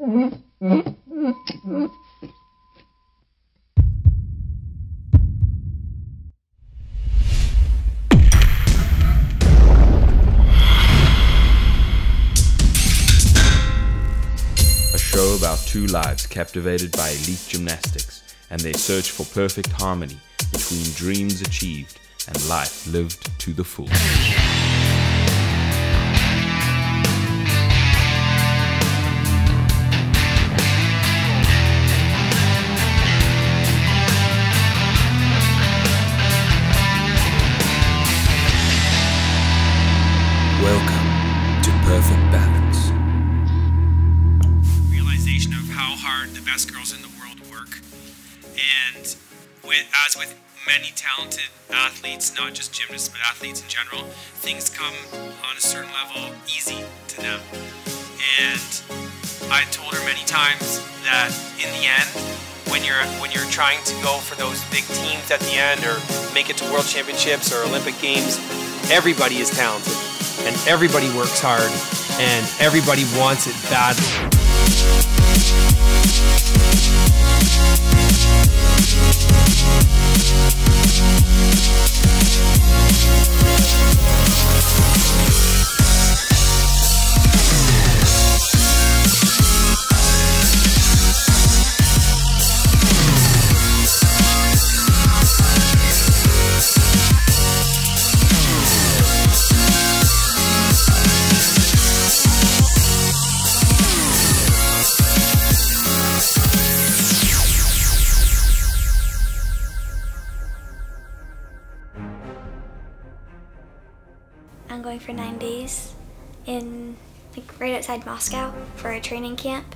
A show about two lives captivated by elite gymnastics and their search for perfect harmony between dreams achieved and life lived to the full. Welcome to Perfect Balance. Realization of how hard the best girls in the world work, and as with many talented athletes, not just gymnasts but athletes in general, things come on a certain level easy to them. And I told her many times that in the end, when you're trying to go for those big teams at the end or make it to World Championships or Olympic Games, everybody is talented and everybody works hard and everybody wants it badly. I'm going for 9 days in right outside Moscow for a training camp,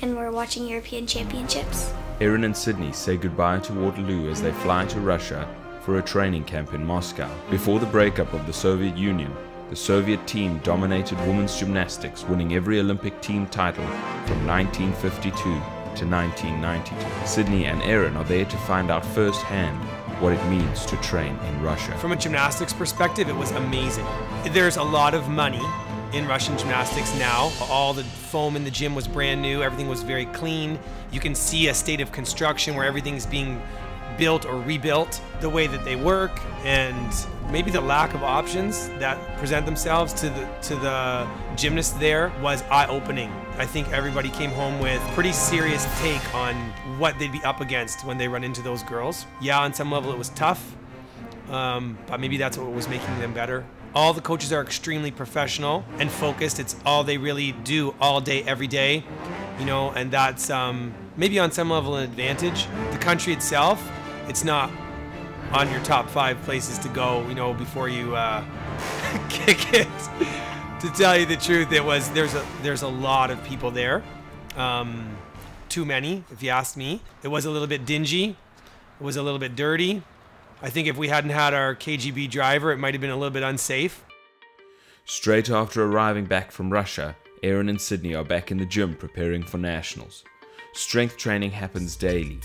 and we're watching European Championships. Erin and Sydney say goodbye to Waterloo as they fly to Russia for a training camp in Moscow. Before the breakup of the Soviet Union, the Soviet team dominated women's gymnastics, winning every Olympic team title from 1952 to 1992. Sydney and Erin are there to find out firsthand what it means to train in Russia. From a gymnastics perspective, it was amazing. There's a lot of money in Russian gymnastics now. All the foam in the gym was brand new, everything was very clean. You can see a state of construction where everything's being built or rebuilt, the way that they work, and maybe the lack of options that present themselves to the gymnasts there was eye-opening. I think everybody came home with a pretty serious take on what they'd be up against when they run into those girls. Yeah, on some level it was tough, but maybe that's what was making them better. All the coaches are extremely professional and focused. It's all they really do all day, every day, you know, and that's maybe on some level an advantage. The country itself, it's not on your top 5 places to go, you know, before you kick it. To tell you the truth, there's a lot of people there. Too many, if you ask me. It was a little bit dingy. It was a little bit dirty. I think if we hadn't had our KGB driver, it might have been a little bit unsafe. Straight after arriving back from Russia, Erin and Sydney are back in the gym preparing for nationals. Strength training happens daily.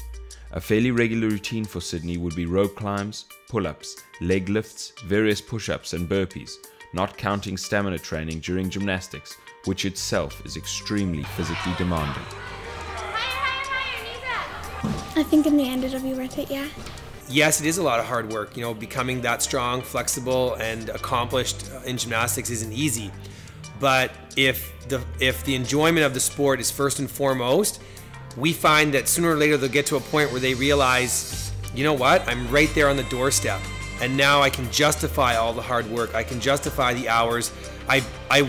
A fairly regular routine for Sydney would be rope climbs, pull-ups, leg lifts, various push-ups and burpees, not counting stamina training during gymnastics, which itself is extremely physically demanding. I think in the end it'll be worth it, yeah. Yes, it is a lot of hard work. You know, becoming that strong, flexible, and accomplished in gymnastics isn't easy. But if the enjoyment of the sport is first and foremost, we find that sooner or later they'll get to a point where they realize, you know what, I'm right there on the doorstep. And now I can justify all the hard work. I can justify the hours. I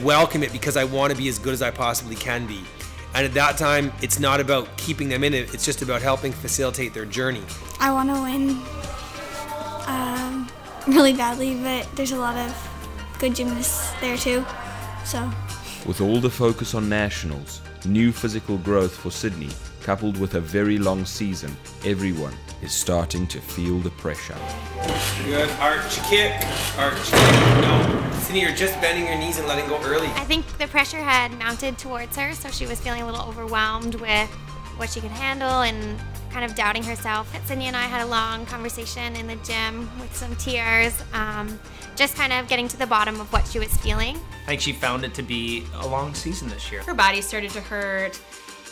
welcome it because I want to be as good as I possibly can be. And at that time, it's not about keeping them in it. It's just about helping facilitate their journey. I want to win really badly, but there's a lot of good gymnasts there too, so. With all the focus on nationals, new physical growth for Sydney, coupled with a very long season, everyone is starting to feel the pressure. Good, arch kick, arch kick, no. Sydney, you're just bending your knees and letting go early. I think the pressure had mounted towards her, so she was feeling a little overwhelmed with what she could handle and kind of doubting herself. Sydney and I had a long conversation in the gym with some tears, just kind of getting to the bottom of what she was feeling. I think she found it to be a long season this year. Her body started to hurt,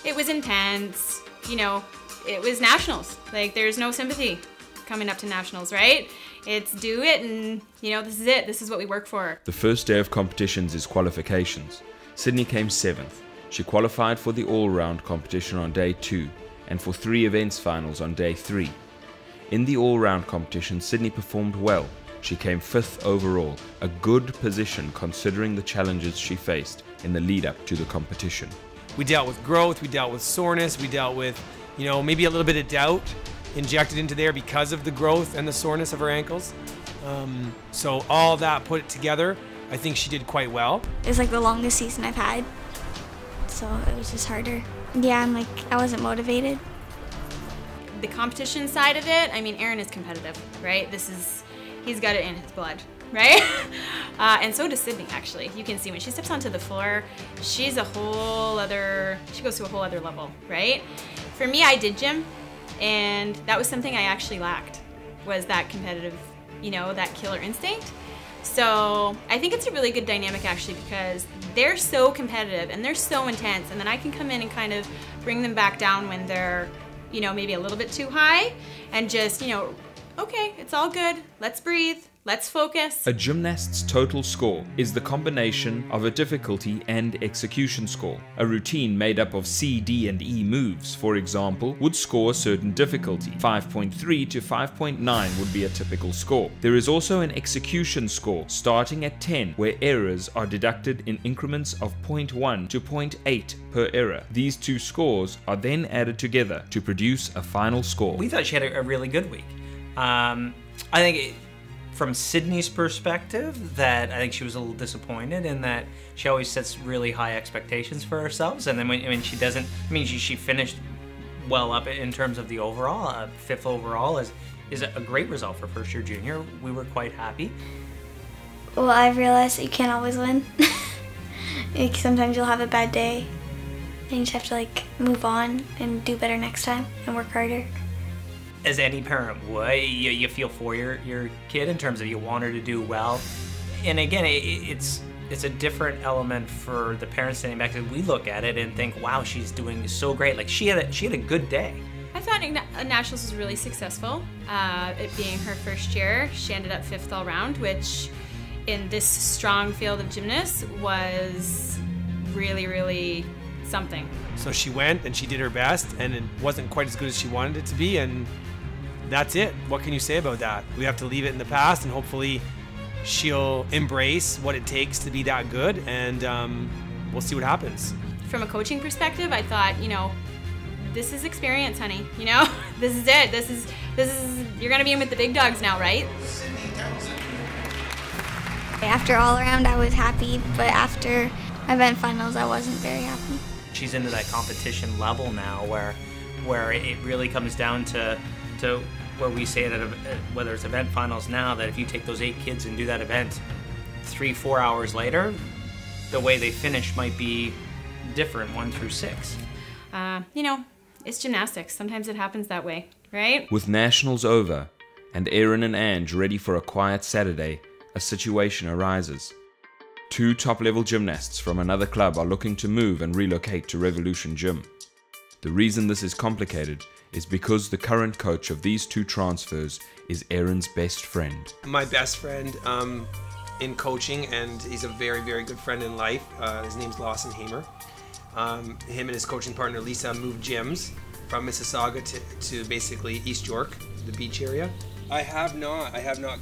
It was intense, you know, it was nationals. Like, there's no sympathy coming up to nationals, right? It's do it and, you know, this is it. This is what we work for. The first day of competitions is qualifications. Sydney came 7th. She qualified for the all-round competition on day 2 and for 3 events finals on day 3. In the all-round competition, Sydney performed well. She came 5th overall, a good position considering the challenges she faced in the lead-up to the competition. We dealt with growth, we dealt with soreness, we dealt with, you know, maybe a little bit of doubt injected into there because of the growth and the soreness of her ankles. So all that put together, I think she did quite well. It was like the longest season I've had, so it was just harder. Yeah, I wasn't motivated. The competition side of it, I mean, Aaron is competitive, right? He's got it in his blood, right? And so does Sydney, actually. You can see when she steps onto the floor, she goes to a whole other level, right? For me, I did gym, and that was something I actually lacked, was that competitive, you know, that killer instinct. So I think it's a really good dynamic, actually, because they're so competitive and they're so intense, and then I can come in and kind of bring them back down when they're, you know, maybe a little bit too high, and just, you know, okay, it's all good, let's breathe, let's focus. A gymnast's total score is the combination of a difficulty and execution score. A routine made up of C, D, and E moves, for example, would score a certain difficulty. 5.3 to 5.9 would be a typical score. There is also an execution score starting at 10, where errors are deducted in increments of 0.1 to 0.8 per error. These two scores are then added together to produce a final score. We thought she had a really good week. I think from Sydney's perspective, that I think she was a little disappointed in that she always sets really high expectations for herself, and then when she doesn't, I mean, she finished well up in terms of the overall. 5th overall is a great result for first year junior. We were quite happy. Well, I've realized that you can't always win. Sometimes you'll have a bad day, and you just have to move on and do better next time and work harder. As any parent would, you feel for your kid in terms of you want her to do well. And again, it's a different element for the parents standing back. We look at it and think, wow, she's doing so great. Like, she had a good day. I thought Nationals was really successful. It being her first year, she ended up 5th all round, which in this strong field of gymnasts was really, really something. So she went and she did her best, and it wasn't quite as good as she wanted it to be, and that's it. What can you say about that? We have to leave it in the past, and hopefully she'll embrace what it takes to be that good, and we'll see what happens. From a coaching perspective, I thought, you know, this is experience, honey. You know, this is it. This is you're gonna be in with the big dogs now, right? After all around, I was happy, but after event finals, I wasn't very happy. She's into that competition level now, where it really comes down to where we say that whether it's event finals now, that if you take those 8 kids and do that event 3-4 hours later, the way they finish might be different, 1 through 6. You know, it's gymnastics. Sometimes it happens that way, right? With nationals over and Aaron and Ange ready for a quiet Saturday, a situation arises. 2 top-level gymnasts from another club are looking to move and relocate to Revolution Gym. The reason this is complicated is because the current coach of these 2 transfers is Aaron's best friend. My best friend in coaching, and he's a very, very good friend in life. His name's Lawson Hamer. Him and his coaching partner Lisa moved gyms from Mississauga to basically East York, the beach area. I have not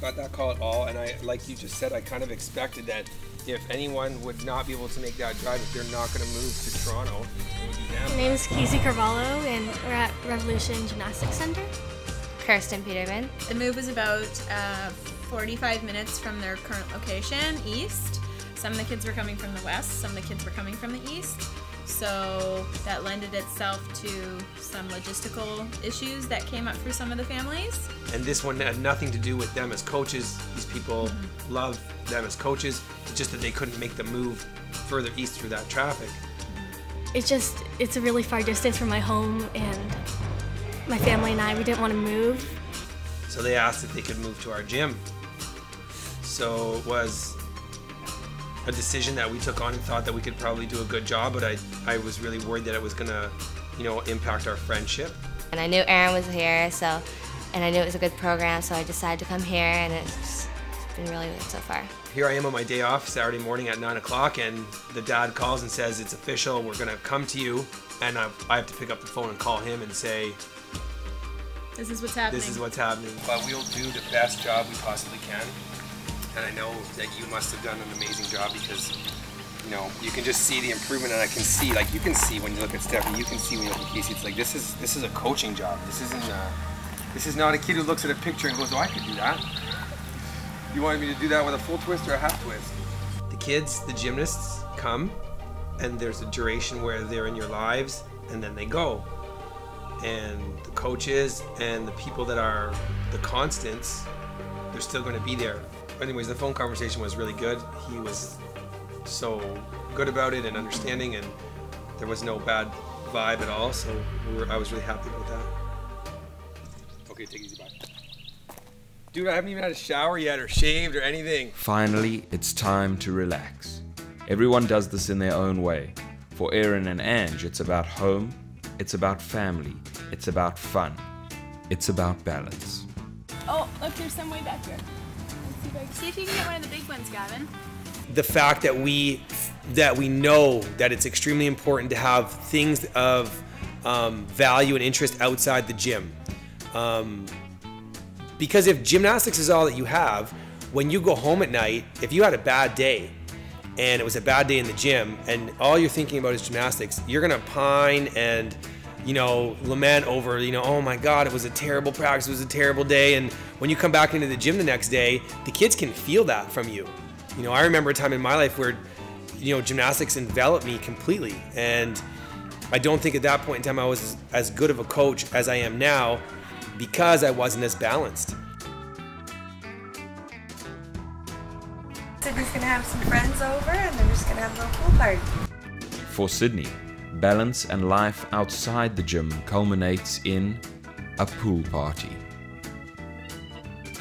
got that call at all, and like you just said, I kind of expected that if anyone would not be able to make that drive, if they're not going to move to Toronto, it would be them. My name is Casey Carvalho, and we're at Revolution Gymnastics Center. Kirsten Peterman. The move was about 45 minutes from their current location, east. Some of the kids were coming from the west, some of the kids were coming from the east. So that lended itself to some logistical issues that came up for some of the families. And this one had nothing to do with them as coaches. These people love them as coaches. It's just that they couldn't make the move further east through that traffic. It's a really far distance from my home, and my family and I, we didn't want to move. So they asked if they could move to our gym. So it was a decision that we took on and thought that we could probably do a good job, but I was really worried that it was gonna, you know, impact our friendship. And I knew Erin was here, and I knew it was a good program, so I decided to come here, and it's been really good so far. Here I am on my day off Saturday morning at 9 o'clock, and the dad calls and says, it's official, we're gonna come to you, and I have to pick up the phone and call him and say, this is what's happening. This is what's happening. But we'll do the best job we possibly can. And I know that you must have done an amazing job because, you know, you can just see the improvement, and I can see, like, you can see when you look at Stephanie, you can see when you look at Casey. It's like, this is a coaching job. This is not a kid who looks at a picture and goes, oh, I could do that. You wanted me to do that with a full twist or a half twist? The kids, the gymnasts, come, and there's a duration where they're in your lives, and then they go. And the coaches and the people that are the constants, they're still going to be there. Anyways, the phone conversation was really good. He was so good about it and understanding, and there was no bad vibe at all, so I was really happy about that. Okay, take it easy, bye. Dude, I haven't even had a shower yet or shaved or anything. Finally, it's time to relax. Everyone does this in their own way. For Erin and Ange, it's about home, it's about family, it's about fun, it's about balance. Oh, look, there's some way back here. See if you can get one of the big ones, Gavin. The fact that we know that it's extremely important to have things of value and interest outside the gym. Because if gymnastics is all that you have, when you go home at night, if you had a bad day and it was a bad day in the gym and all you're thinking about is gymnastics, you're gonna pine and, you know, lament over, you know, oh my God, it was a terrible practice, it was a terrible day. And when you come back into the gym the next day, the kids can feel that from you. You know, I remember a time in my life where, you know, gymnastics enveloped me completely. And I don't think at that point in time I was as good of a coach as I am now because I wasn't as balanced. Sydney's gonna have some friends over and they're just gonna have a little pool party. For Sydney, balance and life outside the gym culminates in a pool party.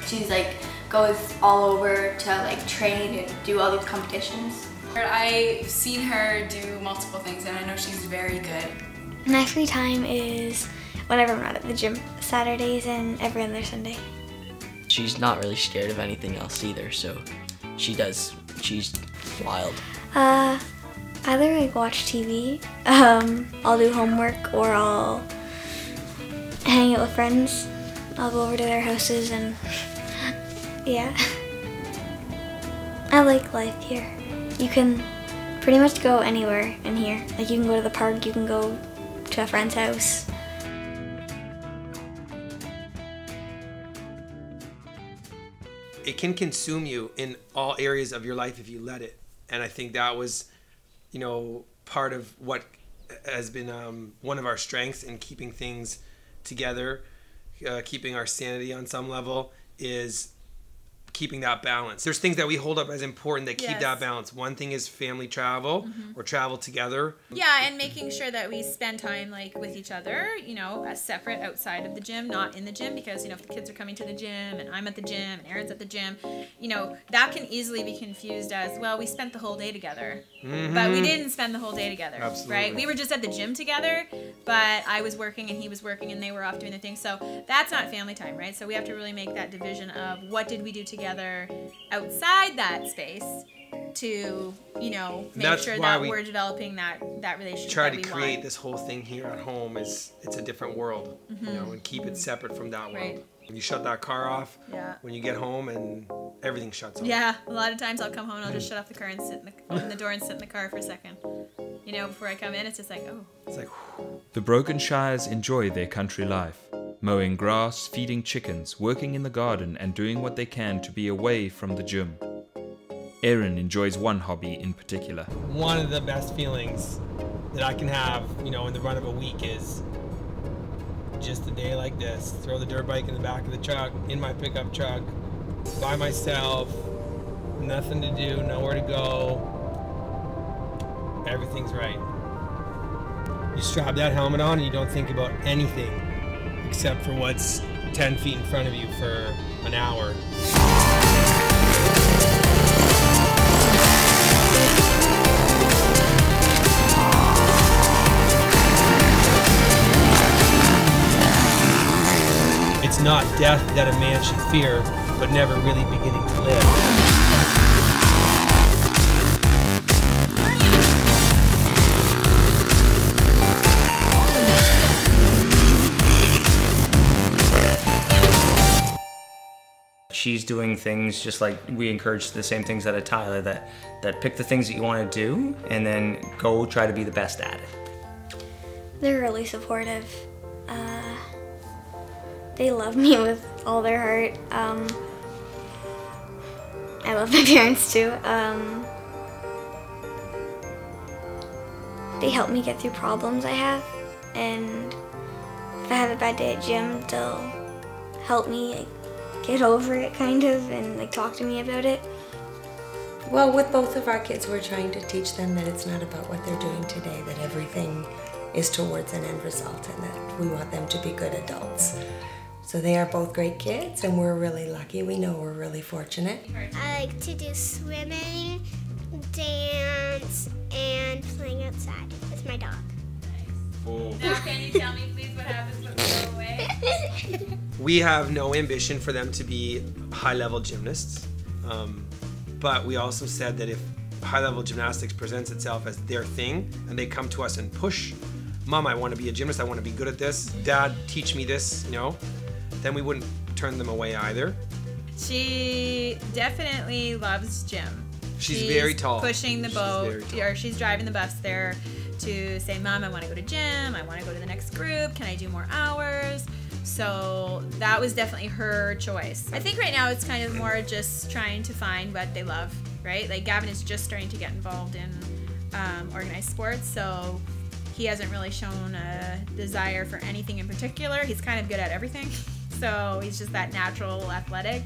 She's like goes all over to like train and do all these competitions. I've seen her do multiple things and I know she's very good. My free time is whenever I'm not at the gym, Saturdays and every other Sunday. She's not really scared of anything else either, so she's wild. Either like watch TV, I'll do homework, or I'll hang out with friends. I'll go over to their houses and yeah. I like life here. You can pretty much go anywhere in here. Like you can go to the park, you can go to a friend's house. It can consume you in all areas of your life if you let it. And I think that was, you know, part of what has been one of our strengths in keeping things together, keeping our sanity on some level, is keeping that balance. There's things that we hold up as important that keep that balance. One thing is family travel or travel together. Yeah, and making sure that we spend time like with each other, you know, as separate outside of the gym, not in the gym, because, you know, if the kids are coming to the gym and I'm at the gym and Erin's at the gym, you know, that can easily be confused as, well, we spent the whole day together. But we didn't spend the whole day together, right? We were just at the gym together, but I was working and he was working and they were off doing their thing. So that's not family time, right? So we have to really make that division of what did we do together outside that space to, you know, make sure that we're developing that relationship. Try to create this whole thing here at home it's a different world, you know, and keep it separate from that world. When you shut that car off, when you get home and everything shuts off. Yeah, a lot of times I'll come home and I'll just shut off the car and sit in the door and sit in the car for a second. You know, before I come in, it's just like, oh. It's like, The Brokenshires enjoy their country life, mowing grass, feeding chickens, working in the garden, and doing what they can to be away from the gym. Erin enjoys one hobby in particular. one of the best feelings that I can have, you know, in the run of a week is just a day like this. Throw the dirt bike in the back of the truck, in my pickup truck, by myself, nothing to do, nowhere to go. Everything's right. You strap that helmet on and you don't think about anything except for what's 10 feet in front of you for an hour. not death that a man should fear, but never really beginning to live. She's doing things just like we encourage the same things out of Tyler, that pick the things that you want to do and then go try to be the best at it. They're really supportive. They love me with all their heart. I love my parents too. They help me get through problems I have, and if I have a bad day at gym, they'll help me get over it, kind of, and like talk to me about it. Well, with both of our kids, we're trying to teach them that it's not about what they're doing today, that everything is towards an end result, and that we want them to be good adults. So they are both great kids, and we're really lucky. We know we're really fortunate. I like to do swimming, dance, and playing outside with my dog. Now can you tell me please what happens when we go away? We have no ambition for them to be high-level gymnasts, but we also said that if high-level gymnastics presents itself as their thing and they come to us and push, Mom, I want to be a gymnast, I want to be good at this, Dad, teach me this, you know, then we wouldn't turn them away either. She definitely loves gym. She's very tall. Pushing the boat, or she's driving the bus there to say, Mom, I want to go to gym, I want to go to the next group, can I do more hours? So that was definitely her choice. I think right now it's kind of more just trying to find what they love, right? Like Gavin is just starting to get involved in organized sports, so he hasn't really shown a desire for anything in particular. He's kind of good at everything. So he's just that natural athletic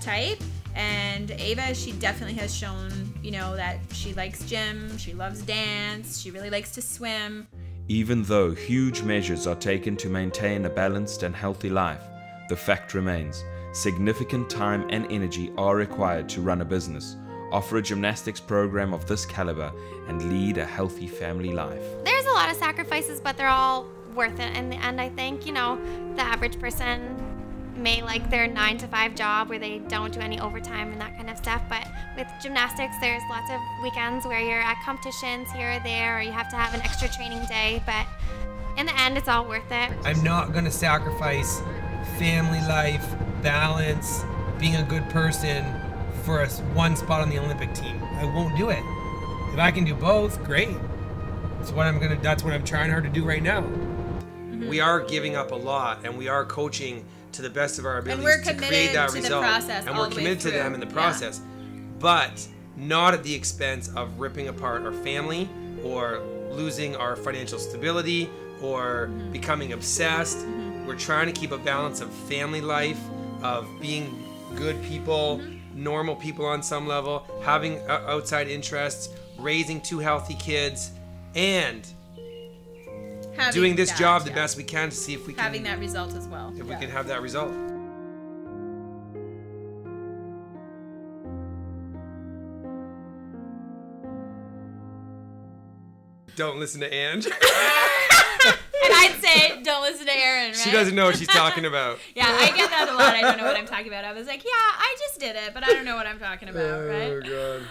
type. And Ava, she definitely has shown, you know, that she likes gym, she loves dance, she really likes to swim. Even though huge measures are taken to maintain a balanced and healthy life, the fact remains, significant time and energy are required to run a business, offer a gymnastics program of this caliber, and lead a healthy family life. There's a lot of sacrifices, but they're all worth it in the end, I think. You know, the average person may like their 9-to-5 job where they don't do any overtime and that kind of stuff, but with gymnastics there's lots of weekends where you're at competitions here or there, or you have to have an extra training day, but in the end it's all worth it. I'm not going to sacrifice family life, balance, being a good person for one spot on the Olympic team. I won't do it. If I can do both, great. That's what I'm trying hard to do right now. We are giving up a lot, and we are coaching to the best of our abilities to create that result. And we're committed to them in the process, but not at the expense of ripping apart our family or losing our financial stability or becoming obsessed. We're trying to keep a balance of family life, of being good people, normal people on some level, having outside interests, raising 2 healthy kids, and doing this job the best we can to see if we can having that result as well. If we can have that result. Don't listen to Ange. And I'd say, don't listen to Erin, right? She doesn't know what she's talking about. Yeah, I get that a lot. I don't know what I'm talking about. I was like, yeah, I just did it, but I don't know what I'm talking about, right? Oh, God.